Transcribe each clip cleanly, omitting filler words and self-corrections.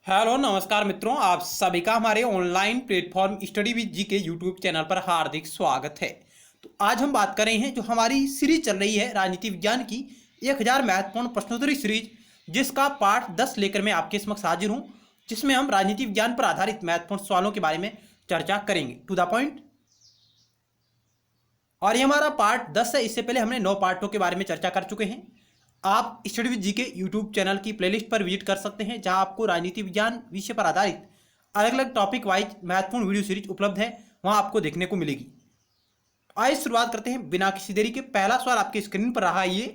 Hello नमस्कार मित्रों, आप सभी का हमारे ऑनलाइन प्लेटफॉर्म स्टडी विद जी के यूट्यूब चैनल पर हार्दिक स्वागत है। तो आज हम बात कर रहे हैं जो हमारी सीरीज चल रही है राजनीति विज्ञान की 1000 महत्वपूर्ण प्रश्नोत्तरी सीरीज, जिसका पार्ट 10 लेकर मैं आपके समक्ष हाजिर हूं, जिसमें हम राजनीति विज्ञान पर आधारित महत्वपूर्ण सवालों के बारे में चर्चा करेंगे। To the point. और ये हमारा पार्ट 10 है। इससे पहले हमने 9 पार्टों के बारे में चर्चा कर चुके हैं। आप स्टडी विद जी के यूट्यूब चैनल की प्लेलिस्ट पर विजिट कर सकते हैं, जहां आपको राजनीति विज्ञान विषय पर आधारित अलग अलग टॉपिक वाइज महत्वपूर्ण वीडियो सीरीज उपलब्ध है, वहां आपको देखने को मिलेगी। आइए शुरुआत करते हैं बिना किसी देरी के। पहला सवाल आपकी स्क्रीन पर रहा ये,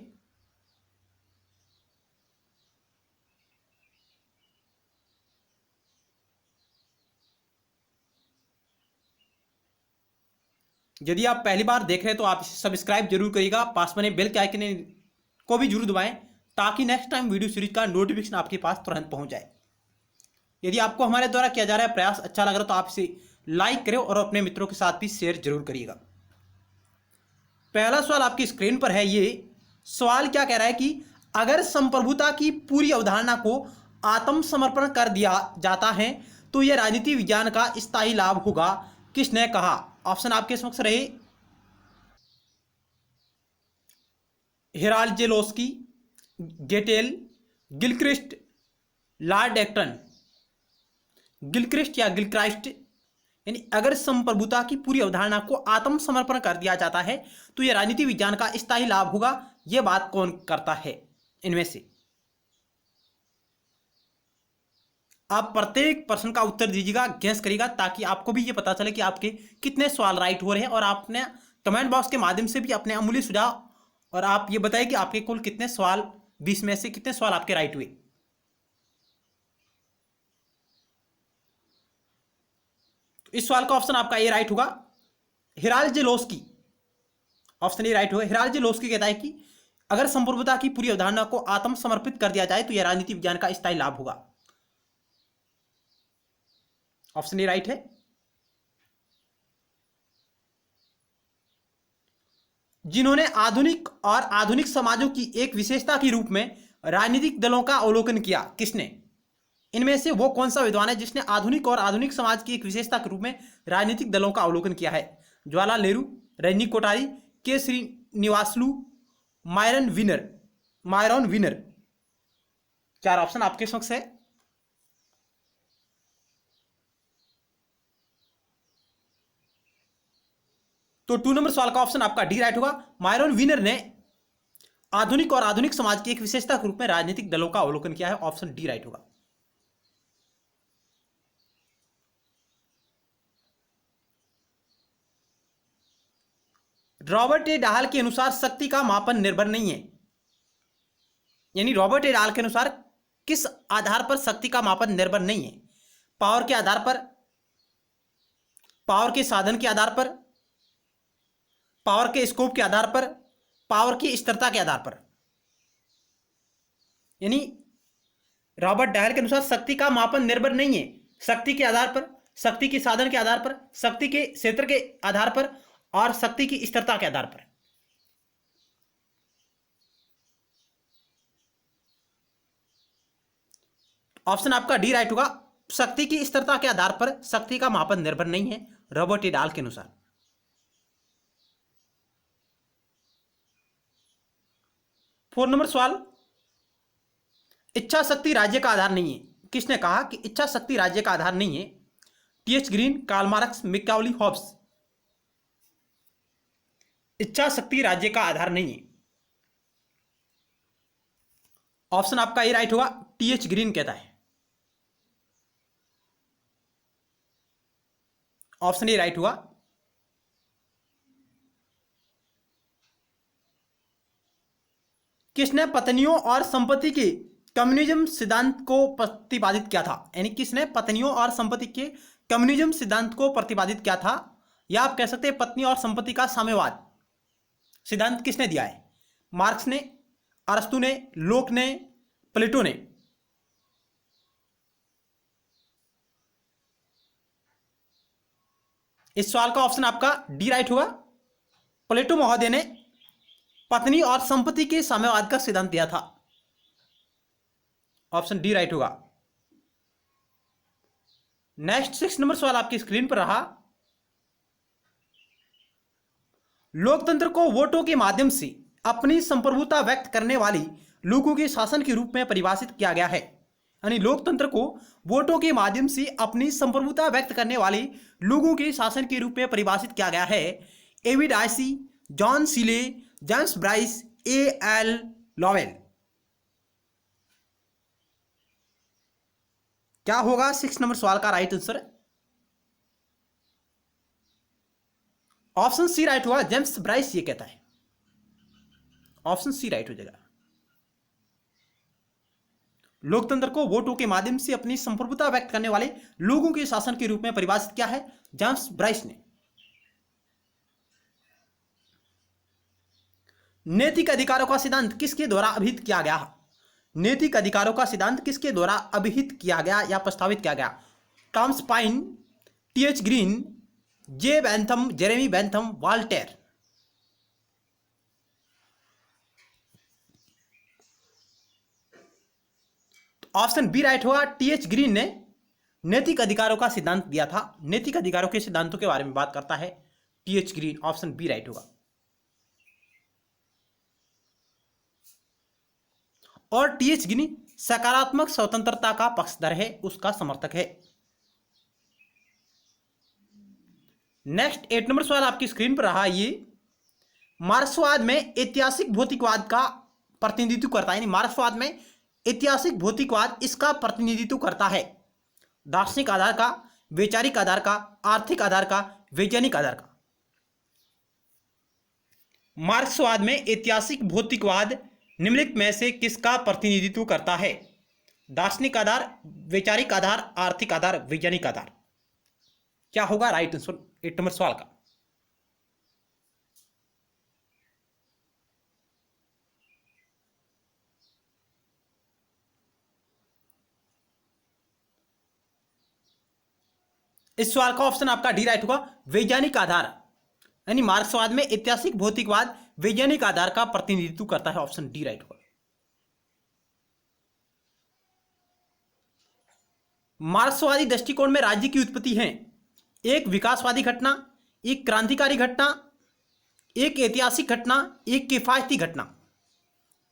यदि आप पहली बार देख रहे हैं तो आप इसे सब्सक्राइब जरूर करिएगा, पास बने बेल के आइकन को भी जरूर दबाएं, ताकि नेक्स्ट टाइम वीडियो सीरीज का नोटिफिकेशन आपके पास तुरंत पहुंच जाए। यदि आपको हमारे द्वारा किया जा रहा है प्रयास अच्छा लग रहा है तो आप इसे लाइक करें और अपने मित्रों के साथ भी शेयर जरूर करिएगा। पहला सवाल आपकी स्क्रीन पर है ये। सवाल क्या कह रहा है कि अगर संप्रभुता की पूरी अवधारणा को आत्मसमर्पण कर दिया जाता है तो यह राजनीति विज्ञान का स्थायी लाभ होगा, किसने कहा? ऑप्शन आपके समक्ष रहे। Harold J Laski, Gettell, Gilchrist, Lord Acton. Gilchrist या गिलक्राइस्ट, यानी अगर संप्रभुता की पूरी अवधारणा को आत्मसमर्पण कर दिया जाता है तो यह राजनीति विज्ञान का स्थायी लाभ होगा, यह बात कौन करता है इनमें से? आप प्रत्येक प्रश्न का उत्तर दीजिएगा, गैस करिएगा, ताकि आपको भी यह पता चले कि आपके कितने सवाल राइट हो रहे हैं। और आपने कमेंट बॉक्स के माध्यम से भी अपने अमूल्य सुझाव और आप ये बताइए कि आपके कुल कितने सवाल, 20 में से कितने सवाल आपके राइट हुए। इस सवाल का ऑप्शन आपका ए राइट होगा, हेराल्ड जेलोस्की। ऑप्शन ए राइट होगा। हेराल्ड जेलोस्की कहता है कि अगर संप्रभुता की पूरी अवधारणा को आत्मसमर्पित कर दिया जाए तो यह राजनीति विज्ञान का स्थायी लाभ होगा। ऑप्शन ए राइट है। जिन्होंने आधुनिक और आधुनिक समाजों की एक विशेषता के रूप में राजनीतिक दलों का अवलोकन किया, किसने? इनमें से वो कौन सा विद्वान है जिसने आधुनिक और आधुनिक समाज की एक विशेषता के रूप में राजनीतिक दलों का अवलोकन किया है? जवाहरलाल नेहरू, रजनी कोठारी, के श्रीनिवासलू, मायरन विनर। 4 ऑप्शन आपके समक्ष है। तो 2 नंबर सवाल का ऑप्शन आपका डी राइट होगा। मायरन विनर ने आधुनिक और आधुनिक समाज की एक विशेषता के रूप में राजनीतिक दलों का अवलोकन किया है। ऑप्शन डी राइट होगा। रॉबर्ट ए डाहल के अनुसार शक्ति का मापन निर्भर नहीं है, यानी रॉबर्ट ए डाहल के अनुसार किस आधार पर शक्ति का मापन निर्भर नहीं है? पावर के आधार पर, पावर के साधन के आधार पर, पावर के स्कोप के आधार पर, पावर की स्थिरता के आधार पर। यानी रॉबर्ट डायल के अनुसार शक्ति का मापन निर्भर नहीं है शक्ति के आधार पर, शक्ति के साधन के आधार पर, शक्ति के क्षेत्र के आधार पर और शक्ति की स्थिरता के आधार पर। ऑप्शन आपका डी राइट होगा। शक्ति की स्थिरता के आधार पर शक्ति का मापन निर्भर नहीं है, रॉबर्ट ए डायल के अनुसार। 4 नंबर सवाल, इच्छा शक्ति राज्य का आधार नहीं है, किसने कहा कि इच्छा शक्ति राज्य का आधार नहीं है? T H Green, Karl Marx, Machiavelli, Hobbes. इच्छा शक्ति राज्य का आधार नहीं है। ऑप्शन आपका ए राइट होगा। टीएच ग्रीन कहता है। ऑप्शन ए राइट होगा। किसने पत्नियों और संपत्ति के कम्युनिज्म सिद्धांत को प्रतिपादित किया था? यानी किसने पत्नियों और संपत्ति के कम्युनिज्म सिद्धांत को प्रतिपादित किया था, या आप कह सकते हैं पत्नी और संपत्ति का साम्यवाद सिद्धांत किसने दिया है? मार्क्स ने, अरस्तु ने, लोक ने, प्लेटो ने। इस सवाल का ऑप्शन आपका डी राइट होगा। प्लेटो महोदय ने पत्नी और संपत्ति के साम्यवाद का सिद्धांत दिया था। ऑप्शन डी राइट होगा। नेक्स्ट 6 नंबर सवाल आपकी स्क्रीन पर रहा। लोकतंत्र को वोटों के माध्यम से अपनी संप्रभुता व्यक्त करने वाली लोगों के शासन के रूप में परिभाषित किया गया है। यानी लोकतंत्र को वोटों के माध्यम से अपनी संप्रभुता व्यक्त करने वाले लोगों के शासन के रूप में परिभाषित किया गया है। A V Dicey, John Seeley, James Bryce, A.L. Lowell. क्या होगा 6 नंबर सवाल का right answer? Option C right होगा, जेम्स ब्राइस ये कहता है। ऑप्शन सी राइट हो जाएगा। लोकतंत्र को वोटों के माध्यम से अपनी संप्रभुता व्यक्त करने वाले लोगों के शासन के रूप में परिभाषित किया है जेम्स ब्राइस ने। नैतिक अधिकारों का सिद्धांत किसके द्वारा अभिहित किया गया? नैतिक अधिकारों का सिद्धांत किसके द्वारा अभिहित किया गया या प्रस्तावित किया गया? Thomas Paine, T.H. Green, J Bentham, Jeremy Bentham, Voltaire. Option B right होगा। T.H. ग्रीन ने नैतिक अधिकारों का सिद्धांत दिया था। नैतिक अधिकारों के सिद्धांतों के बारे में बात करता है T.H. Green. Option B right होगा। और T.H. ग्रीन सकारात्मक स्वतंत्रता का पक्षधर है, उसका समर्थक है। नेक्स्ट 8 नंबर सवाल आपकी स्क्रीन पर रहा। ये मार्क्सवाद में ऐतिहासिक भौतिकवाद का प्रतिनिधित्व करता है। यानी मार्क्सवाद में ऐतिहासिक भौतिकवाद इसका प्रतिनिधित्व करता है। दार्शनिक आधार का, वैचारिक आधार का, आर्थिक आधार का, वैज्ञानिक आधार का। मार्क्सवाद में ऐतिहासिक भौतिकवाद निम्नलिखित में से किसका प्रतिनिधित्व करता है? दार्शनिक आधार, वैचारिक आधार, आर्थिक आधार, वैज्ञानिक आधार। क्या होगा राइट आंसर 8 नंबर सवाल का? इस सवाल का ऑप्शन आपका डी राइट होगा, वैज्ञानिक आधार। यानी मार्क्सवाद में ऐतिहासिक भौतिकवाद वैज्ञानिक आधार का प्रतिनिधित्व करता है। ऑप्शन डी राइट होगा। मार्क्सवादी दृष्टिकोण में राज्य की उत्पत्ति है एक विकासवादी घटना, एक क्रांतिकारी घटना, एक ऐतिहासिक घटना, एक किफायती घटना।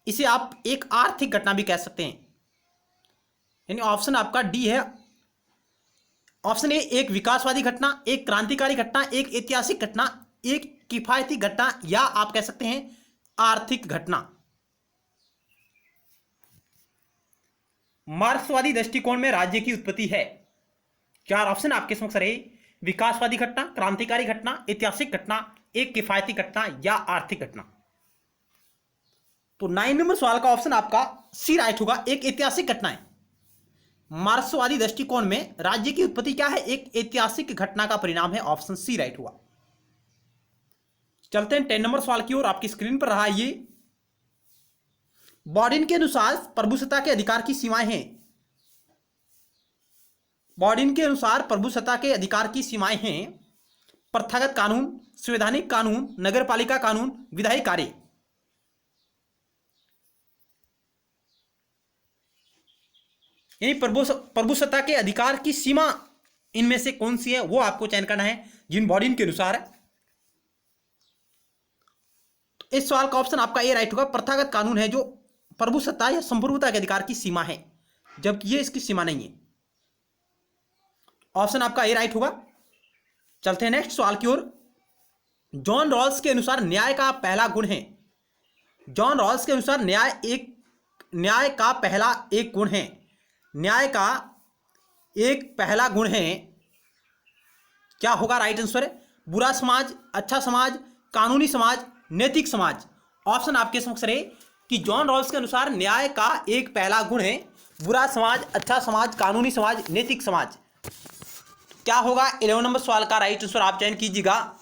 इसे आप एक आर्थिक घटना भी कह सकते हैं। यानी ऑप्शन आपका डी है। ऑप्शन ए एक विकासवादी घटना, एक क्रांतिकारी घटना, एक ऐतिहासिक घटना, एक किफायती घटना, या आप कह सकते हैं आर्थिक घटना। मार्क्सवादी दृष्टिकोण में राज्य की उत्पत्ति है। 4 ऑप्शन आपके समक्ष रहे, विकासवादी घटना, क्रांतिकारी घटना, ऐतिहासिक घटना, एक किफायती घटना, या आर्थिक घटना। तो 9 नंबर सवाल का ऑप्शन आपका सी राइट होगा, एक ऐतिहासिक घटना है। मार्क्सवादी दृष्टिकोण में राज्य की उत्पत्ति क्या है? एक ऐतिहासिक घटना का परिणाम है। ऑप्शन सी राइट हुआ। चलते हैं 10 नंबर सवाल की ओर। आपकी स्क्रीन पर रहा ये, बॉडिन के अनुसार प्रभुसत्ता के अधिकार की सीमाएं हैं। बॉडिन के अनुसार प्रभुसत्ता के अधिकार की सीमाएं हैं प्रथागत कानून, संवैधानिक कानून, नगरपालिका कानून, विधायी कार्य। यानी प्रभुसत्ता के अधिकार की सीमा इनमें से कौन सी है वो आपको चयन करना है जिन बॉडिन के अनुसार है। तो इस सवाल का ऑप्शन आपका ए राइट होगा। प्रथागत कानून है जो प्रभुसत्ता या संप्रभुता के अधिकार की सीमा है, जबकि ये इसकी सीमा नहीं है। ऑप्शन आपका ए राइट होगा। चलते हैं नेक्स्ट सवाल की ओर। जॉन रॉल्स के अनुसार न्याय का पहला गुण है। जॉन रॉल्स के अनुसार न्याय का पहला एक गुण है। न्याय का एक पहला गुण है। क्या होगा राइट आंसर? बुरा समाज, अच्छा समाज, कानूनी समाज, नैतिक समाज। ऑप्शन आपके समक्ष रहे कि जॉन रॉल्स के अनुसार न्याय का एक पहला गुण है बुरा समाज, अच्छा समाज, कानूनी समाज, नैतिक समाज। क्या होगा 11 नंबर सवाल का राइट आंसर? आप चयन कीजिएगा।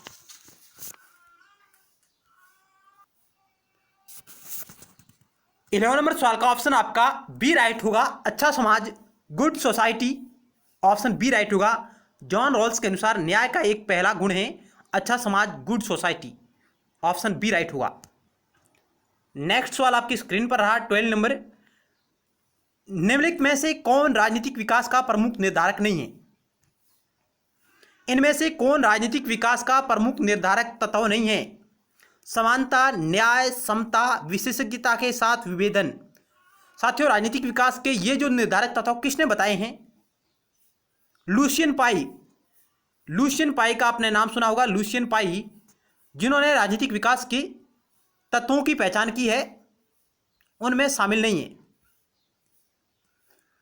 इलेवन नंबर सवाल का ऑप्शन आपका बी राइट होगा, अच्छा समाज, good society. Option B right होगा। जॉन रॉल्स के अनुसार न्याय का एक पहला गुण है अच्छा समाज, good society. Option B right होगा। नेक्स्ट सवाल आपकी स्क्रीन पर रहा 12 नंबर। निम्नलिखित में से कौन राजनीतिक विकास का प्रमुख निर्धारक नहीं है? इनमें से कौन राजनीतिक विकास का प्रमुख निर्धारक तत्व नहीं है? समानता, न्याय, समता, विशेषज्ञता के साथ विभेदन। साथियों, राजनीतिक विकास के ये जो निर्धारक तत्व किसने बताए हैं? लुशियन पाई। लुशियन पाई का आपने नाम सुना होगा, लुशियन पाई, जिन्होंने राजनीतिक विकास के तत्वों की पहचान की है, उनमें शामिल नहीं है।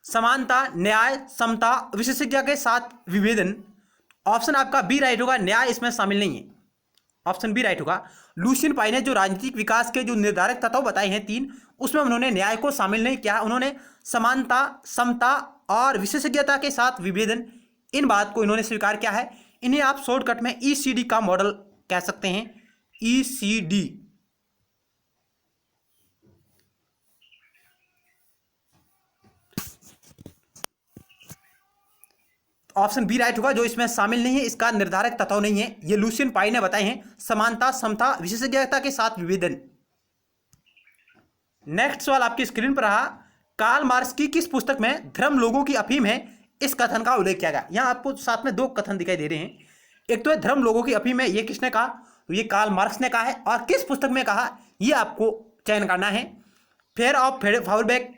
समानता, न्याय, समता, विशेषज्ञता के साथ विभेदन। ऑप्शन आपका बी राइट होगा, न्याय इसमें शामिल नहीं है। ऑप्शन बी राइट होगा। लुशियन पाई ने जो राजनीतिक विकास के जो निर्धारक तत्व बताए हैं 3, उसमें उन्होंने न्याय को शामिल नहीं किया। उन्होंने समानता, समता और विशेषज्ञता के साथ विभेदन, इन बात को इन्होंने स्वीकार किया है। इन्हें आप शॉर्टकट में ईसीडी का मॉडल कह सकते हैं, ईसीडी। ऑप्शन बी राइट होगा, जो इसमें शामिल नहीं है, इसका निर्धारक तत्व नहीं है। ये लुशियन पाई ने बताए हैं, समानता, समता, विशेषज्ञता के साथ विभेदन। नेक्स्ट सवाल आपकी स्क्रीन पर रहा, कार्ल मार्क्स की किस पुस्तक में धर्म लोगों की अफीम है, इस कथन का उल्लेख किया गया? यहां आपको साथ में 2 कथन दिखाई दे रहे हैं। एक तो है धर्म लोगों की अफीम है, ये किसने कहा? ये कार्ल मार्क्स ने कहा है। और किस पुस्तक में कहा, ये आपको चयन करना है। Fair of Feuerbach,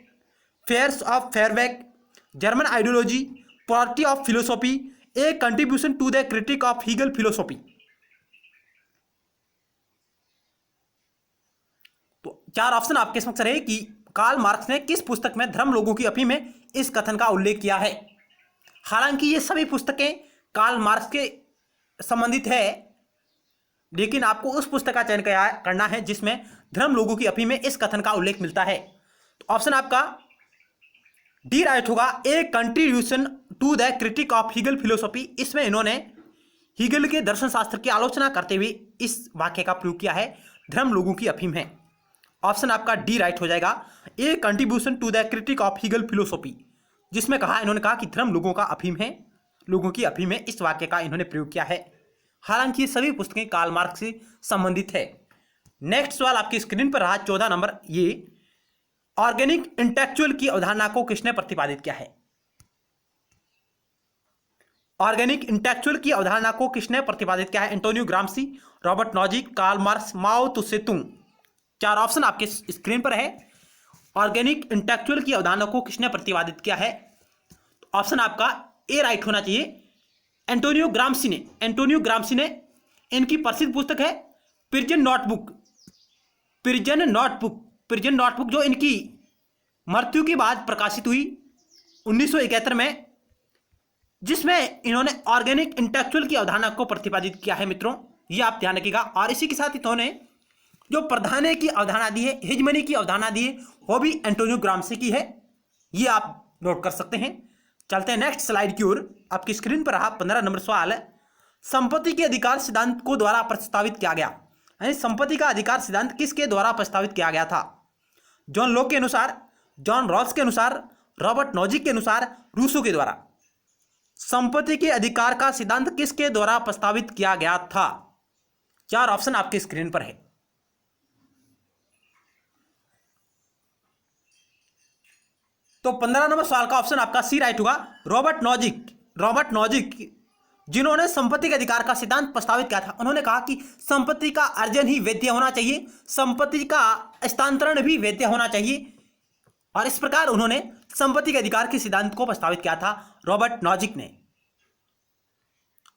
fairs of Feuerbach, German ideology, party of philosophy, a contribution to the critique of Hegel philosophy. तो 4 ऑप्शन आपके समक्ष रहे कि कार्ल मार्क्स ने किस पुस्तक में धर्म लोगों की अफीम में इस कथन का उल्लेख किया है। हालांकि ये सभी पुस्तकें कार्ल मार्क्स के संबंधित है, लेकिन आपको उस पुस्तक का चयन करना है जिसमें धर्म लोगों की अफीम में इस कथन का उल्लेख मिलता है। तो ऑप्शन आपका डी राइट होगा, a contribution to the critique of Hegel philosophy. इसमें इन्होंने हीगल के दर्शन शास्त्र की आलोचना करते हुए इस वाक्य का प्रयोग किया है, धर्म लोगों की अफीम है। ऑप्शन आपका डी राइट हो जाएगा, a contribution to the critique of Hegel philosophy, जिसमें कहा, इन्होंने कहा कि धर्म लोगों का अफीम है, लोगों की अफीम है, इस वाक्य का इन्होंने प्रयोग किया है। हालांकि ये सभी पुस्तकें कार्ल मार्क्स से संबंधित है। नेक्स्ट सवाल आपकी स्क्रीन पर रहा 14 नंबर, ये ऑर्गेनिक इंटेलेक्चुअल की अवधारणा को किसने प्रतिपादित किया है? ऑर्गेनिक इंटेलेक्चुअल की अवधारणा को किसने प्रतिपादित किया है? Antonio Gramsci, Robert Nozick, Karl Marx, Mao Tse tung. 4 option आपके स्क्रीन पर है। ऑर्गेनिक इंटेलेक्चुअल की अवधारणा को किसने प्रतिपादित किया है? ऑप्शन आपका ए राइट होना चाहिए, एंटोनियो ग्राम्सी ने। एंटोनियो ग्राम्सी ने, इनकी प्रसिद्ध पुस्तक है prison notebook. Prison notebook, prison notebook जो इनकी मृत्यु के बाद प्रकाशित हुई 1971 में, जिसमें इन्होंने ऑर्गेनिक इंटेलेक्चुअल की अवधारणा को प्रतिपादित किया है। मित्रों, ये आप ध्यान रखिएगा। और इसी के साथ इन्होंने जो प्राधान्य की अवधारणा दी है, हेजमनी की अवधारणा दी है, वो भी एंटोनियो ग्राम्सी की है। ये आप नोट कर सकते हैं। चलते हैं नेक्स्ट स्लाइड की ओर। आपकी स्क्रीन पर रहा 15 नंबर सवाल, संपत्ति के अधिकार सिद्धांत को द्वारा प्रस्तावित किया गया। यानी संपत्ति का अधिकार सिद्धांत किसके द्वारा प्रस्तावित किया गया था? जॉन लॉक के अनुसार, जॉन रॉल्स के अनुसार, रॉबर्ट नॉजिक के अनुसार, रूसो के द्वारा। संपत्ति के अधिकार का सिद्धांत किसके द्वारा प्रस्तावित किया गया था? 4 ऑप्शन आपके स्क्रीन पर है। तो 15 नंबर सवाल का ऑप्शन आपका सी राइट होगा, रॉबर्ट नॉजिक। रॉबर्ट नॉजिक, जिन्होंने संपत्ति के अधिकार का सिद्धांत प्रस्तावित किया था। उन्होंने कहा कि संपत्ति का अर्जन ही वैध होना चाहिए, संपत्ति का हस्तांतरण भी वैध होना चाहिए, और इस प्रकार उन्होंने संपत्ति के अधिकार के सिद्धांत को प्रस्तावित किया था रॉबर्ट नॉजिक ने।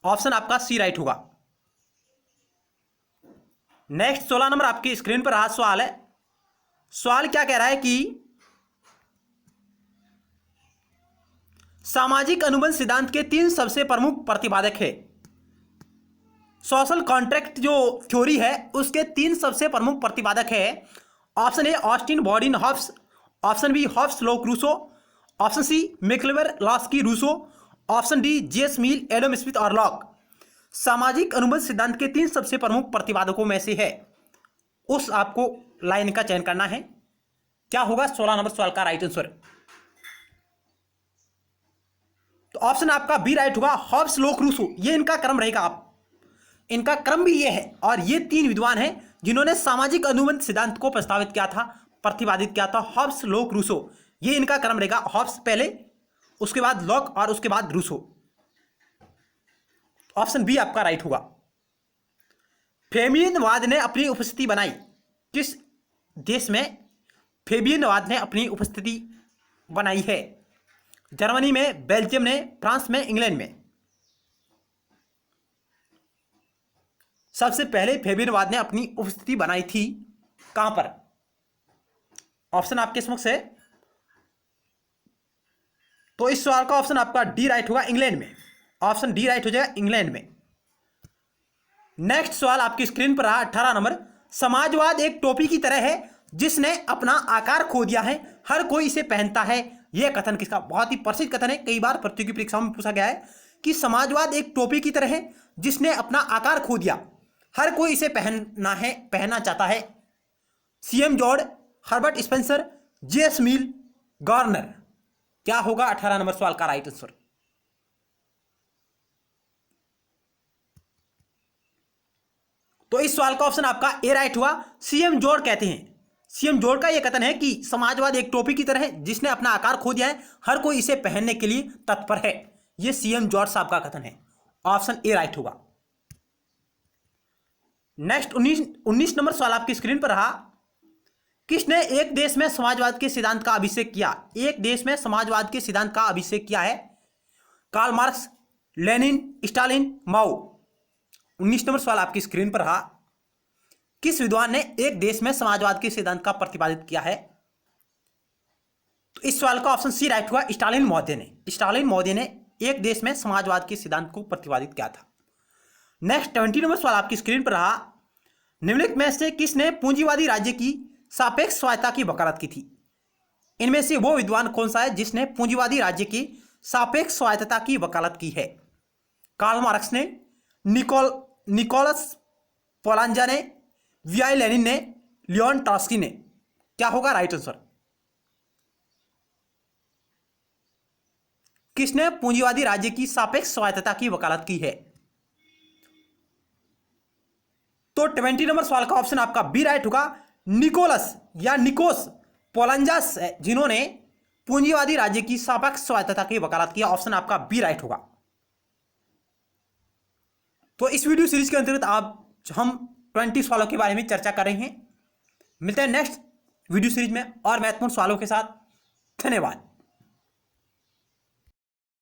ऑप्शन आपका सी राइट होगा। नेक्स्ट 16 नंबर आपकी स्क्रीन पर आज सवाल है। सवाल क्या कह रहा है कि सामाजिक अनुबंध सिद्धांत के 3 सबसे प्रमुख प्रतिपादक है। सोशल कॉन्ट्रैक्ट जो थ्योरी है उसके 3 सबसे प्रमुख प्रतिपादक है। Option A Austin Bodin Hobbes, option B Hobbes Locke Rousseau, option C MacIver Laski Rousseau, option D J S Mill, Adam Smith और लॉक। सामाजिक अनुबंध सिद्धांत के 3 सबसे प्रमुख प्रतिपादकों में से है, उस आपको लाइन का चयन करना है। क्या होगा 16 नंबर सवाल का राइट आंसर? तो ऑप्शन आपका बी राइट होगा, हॉब्स लॉक रूसो। ये इनका क्रम रहेगा, आप इनका क्रम भी ये है। और ये 3 विद्वान हैं जिन्होंने सामाजिक अनुबंध सिद्धांत को प्रस्तावित किया था, प्रतिपादित किया था। हॉब्स लॉक रूसो, ये इनका क्रम रहेगा। हॉब्स पहले, उसके बाद लॉक और उसके बाद रूसो। ऑप्शन बी आपका राइट होगा। फेबियनवाद ने अपनी उपस्थिति बनाई किस देश में? फेबियनवाद ने अपनी उपस्थिति बनाई है? जर्मनी में, बेल्जियम ने, फ्रांस में, इंग्लैंड में। सबसे पहले फेबियनवाद ने अपनी उपस्थिति बनाई थी कहां पर? ऑप्शन आपके समक्ष है। तो इस सवाल का ऑप्शन आपका डी राइट होगा, इंग्लैंड में। ऑप्शन डी राइट हो जाएगा, इंग्लैंड में। नेक्स्ट सवाल आपकी स्क्रीन पर रहा 18 नंबर। समाजवाद एक टोपी की तरह है जिसने अपना आकार खो दिया है, हर कोई इसे पहनता है। यह कथन किसका? बहुत ही प्रसिद्ध कथन है, कई बार प्रतियोगी परीक्षाओं में पूछा गया है कि समाजवाद एक टोपी की तरह है जिसने अपना आकार खो दिया, हर कोई इसे पहनना चाहता है। C M George, Herbert Spencer, J S Mill, Garner. क्या होगा 18 नंबर सवाल का राइट आंसर? तो इस सवाल का ऑप्शन आपका ए राइट हुआ। सीएम जॉर्ज कहते हैं, सीएम जॉर्ज का यह कथन है कि समाजवाद एक टोपी की तरह है जिसने अपना आकार खो दिया है, हर कोई इसे पहनने के लिए तत्पर है। यह सीएम जॉर्ज साहब का कथन है। ऑप्शन ए राइट होगा। नेक्स्ट 19 नंबर सवाल आपकी स्क्रीन पर रहा। किसने एक देश में समाजवाद के सिद्धांत का अभिषेक किया? एक देश में समाजवाद के सिद्धांत का अभिषेक किया है? कार्ल मार्क्स, लेनिन, स्टालिन, माओ। 19 नंबर सवाल आपकी स्क्रीन पर रहा। किस विद्वान ने एक देश में समाजवाद के सिद्धांत का प्रतिपादित किया है? तो इस सवाल का ऑप्शन सी राइट हुआ, स्टालिन महोदय ने। स्टालिन महोदय ने एक देश में समाजवाद के सिद्धांत को प्रतिपादित किया था। नेक्स्ट 20 नंबर सवाल आपकी स्क्रीन पर रहा। निम्नलिखित में से किसने पूंजीवादी राज्य की सापेक्ष स्वायत्तता की वकालत की थी? इनमें से वो विद्वान कौन सा है जिसने पूंजीवादी राज्य की सापेक्ष स्वायत्तता की वकालत की है? कार्ल मार्क्स ने, निकोलस पोलांजा ने, वी.आई. लेनिन ने, लियोन ट्रॉट्स्की ने। क्या होगा राइट आंसर? किसने पूंजीवादी राज्य की सापेक्ष स्वायत्तता की वकालत की है? तो 20 नंबर सवाल का ऑप्शन आपका बी राइट होगा। निकोलस या निकोस पोलांजास, जिन्होंने पूंजीवादी राज्य की सापेक्ष स्वायत्तता की वकालत की। ऑप्शन आपका बी राइट होगा। तो इस वीडियो सीरीज के अंतर्गत हम 20 सवालों के बारे में चर्चा कर रहे हैं। मिलते हैं नेक्स्ट वीडियो सीरीज में और महत्वपूर्ण सवालों के साथ। धन्यवाद।